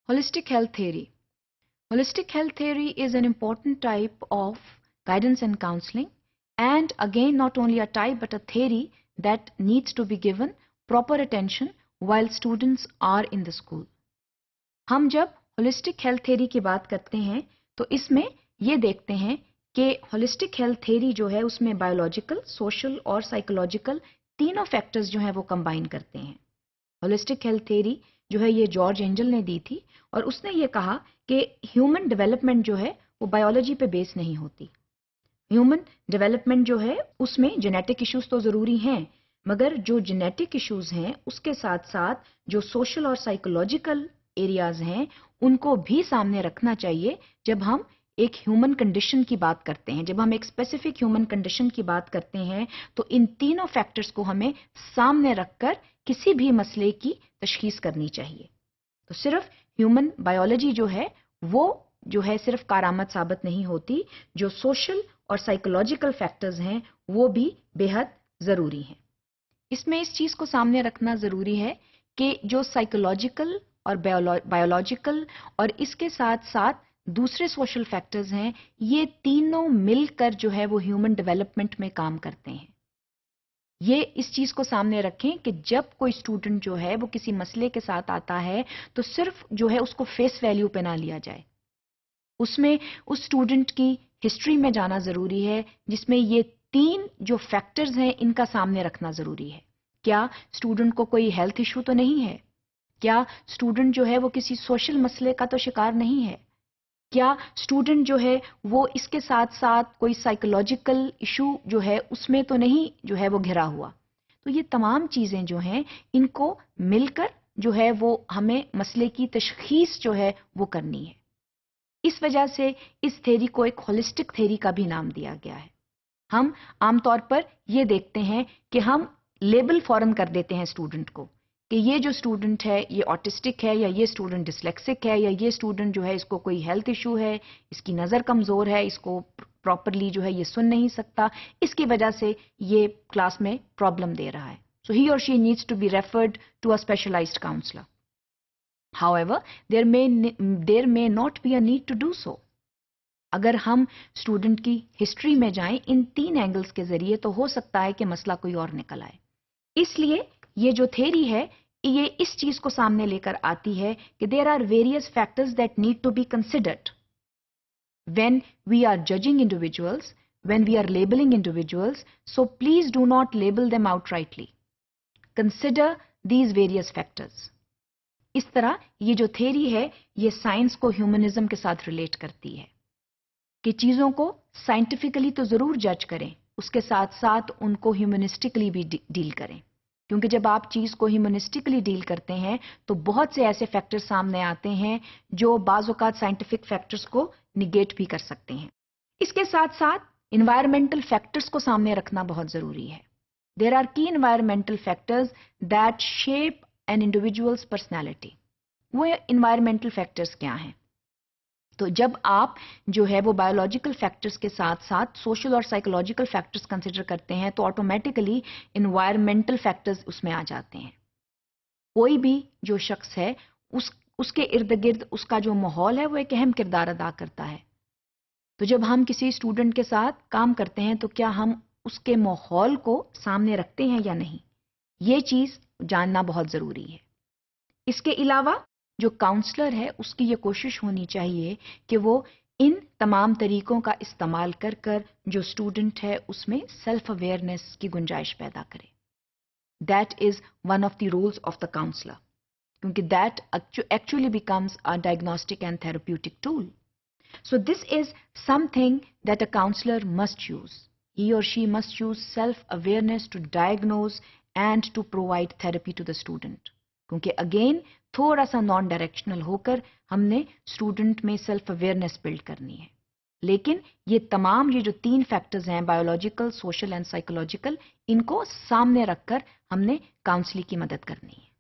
Holistic health theory. Holistic health theory is an important type of guidance and counseling, and again not only a type but a theory that needs to be given proper attention while students are in the school. ہم جب holistic health theory کی بات کرتے ہیں تو اس میں یہ دیکھتے ہیں کہ holistic health theory جو ہے اس میں biological, social اور psychological تینوں فیکٹرز جو ہیں وہ کمبائن کرتے ہیں. holistic health theory جو ہے یہ جارج اینجل نے دی تھی اور اس نے یہ کہا کہ ہیومن ڈیولپمنٹ جو ہے وہ بایولوجی پہ بیس نہیں ہوتی. ہیومن ڈیولپمنٹ جو ہے اس میں جینیٹک ایشوز تو ضروری ہیں، مگر جو جینیٹک ایشوز ہیں اس کے ساتھ ساتھ جو سوشل اور سائیکولوجیکل ایریاز ہیں ان کو بھی سامنے رکھنا چاہیے جب ہم ایک ہیومن کنڈیشن کی بات کرتے ہیں. جب ہم ایک اسپیسیفک ہیومن کنڈیشن کی بات کرتے ہیں تو ان تینوں فیکٹرز کو ہمیں سامنے رکھ کر کسی بھی مسئلے کی تشخیص کرنی چاہیے. تو صرف ہیومن بایولوجی جو ہے وہ جو ہے صرف کارآمد ثابت نہیں ہوتی، جو سوشل اور سائیکولوجیکل فیکٹرز ہیں وہ بھی بے حد ضروری ہیں. اس میں اس چیز کو سامنے رکھنا ضروری ہے کہ جو سائیکولوجیکل اور بایولوجیکل اور اس کے ساتھ ساتھ دوسرے سوشل فیکٹرز ہیں، یہ تینوں مل کر جو ہے وہ ہیومن ڈیولپمنٹ میں کام کرتے ہیں. یہ اس چیز کو سامنے رکھیں کہ جب کوئی اسٹوڈنٹ جو ہے وہ کسی مسئلے کے ساتھ آتا ہے تو صرف جو ہے اس کو فیس ویلیو پہ نہ لیا جائے. اس میں اس اسٹوڈنٹ کی ہسٹری میں جانا ضروری ہے جس میں یہ تین جو فیکٹرز ہیں ان کا سامنے رکھنا ضروری ہے. کیا اسٹوڈنٹ کو کوئی ہیلتھ ایشو تو نہیں ہے؟ کیا اسٹوڈنٹ جو ہے وہ کسی سوشل مسئلے کا تو شکار نہیں ہے؟ کیا اسٹوڈنٹ جو ہے وہ اس کے ساتھ ساتھ کوئی سائیکولوجیکل ایشو جو ہے اس میں تو نہیں جو ہے وہ گھرا ہوا؟ تو یہ تمام چیزیں جو ہیں ان کو مل کر جو ہے وہ ہمیں مسئلے کی تشخیص جو ہے وہ کرنی ہے. اس وجہ سے اس تھیوری کو ایک ہولسٹک تھیوری کا بھی نام دیا گیا ہے. ہم عام طور پر یہ دیکھتے ہیں کہ ہم لیبل فوراً کر دیتے ہیں اسٹوڈنٹ کو کہ یہ جو اسٹوڈنٹ ہے یہ آٹسٹک ہے، یا یہ اسٹوڈنٹ ڈسلیکسک ہے، یا یہ اسٹوڈنٹ جو ہے اس کو کوئی ہیلتھ ایشو ہے، اس کی نظر کمزور ہے، اس کو پراپرلی جو ہے یہ سن نہیں سکتا، اس کی وجہ سے یہ کلاس میں پرابلم دے رہا ہے. So he or she needs to be referred to a specialised counsellor. However, there may not be a need to do so. اگر ہم اسٹوڈنٹ کی ہسٹری میں جائیں ان تین اینگلز کے ذریعے تو ہو سکتا ہے کہ مسئلہ کوئی اور نکل آئے. اس لیے یہ جو تھیوری ہے یہ اس چیز کو سامنے لے کر آتی ہے کہ there are various factors that need to be considered when we are judging individuals, when we are labeling individuals. So please do not label them outrightly. Consider these various factors. اس طرح یہ جو تھیوری ہے یہ science کو humanism کے ساتھ relate کرتی ہے کہ چیزوں کو سائنٹیفکلی تو ضرور جج کریں، اس کے ساتھ ساتھ ان کو ہیومنسٹکلی بھی ڈیل کریں. کیونکہ جب آپ چیز کو ہیومنسٹکلی ڈیل کرتے ہیں تو بہت سے ایسے فیکٹر سامنے آتے ہیں جو بعض اوقات سائنٹیفک فیکٹرز کو نگیٹ بھی کر سکتے ہیں. اس کے ساتھ ساتھ انوائرمنٹل فیکٹرز کو سامنے رکھنا بہت ضروری ہے. There are key environmental factors that shape an individual's personality. وہ انوائرمنٹل فیکٹرز کیا ہیں؟ تو جب آپ جو ہے وہ بایولوجیکل فیکٹرز کے ساتھ ساتھ سوشل اور سائیکولوجیکل فیکٹرز کنسیڈر کرتے ہیں تو آٹومیٹیکلی انوائرمنٹل فیکٹرز اس میں آ جاتے ہیں. کوئی بھی جو شخص ہے اس کے ارد گرد اس کا جو ماحول ہے وہ ایک اہم کردار ادا کرتا ہے. تو جب ہم کسی اسٹوڈنٹ کے ساتھ کام کرتے ہیں تو کیا ہم اس کے ماحول کو سامنے رکھتے ہیں یا نہیں، یہ چیز جاننا بہت ضروری ہے. اس کے علاوہ جو کاؤنسلر ہے اس کی یہ کوشش ہونی چاہیے کہ وہ ان تمام طریقوں کا استعمال کر کر جو اسٹوڈنٹ ہے اس میں سیلف اویئرنیس کی گنجائش پیدا کرے. That is one of the rules of the counsellor, کیونکہ that actually becomes a diagnostic and therapeutic tool. So this is something that a counsellor must use. He or she must use self awareness to diagnose and to provide therapy to the student. کیونکہ again تھوڑا سا naan directional ہو کر ہم نے student میں self awareness build کرنی ہے. لیکن یہ تمام یہ جو تین فیکٹرز ہیں بایولوجیکل، سوشل اینڈ سائیکولوجیکل، ان کو سامنے رکھ کر ہم نے کاؤنسلنگ کی مدد کرنی ہے.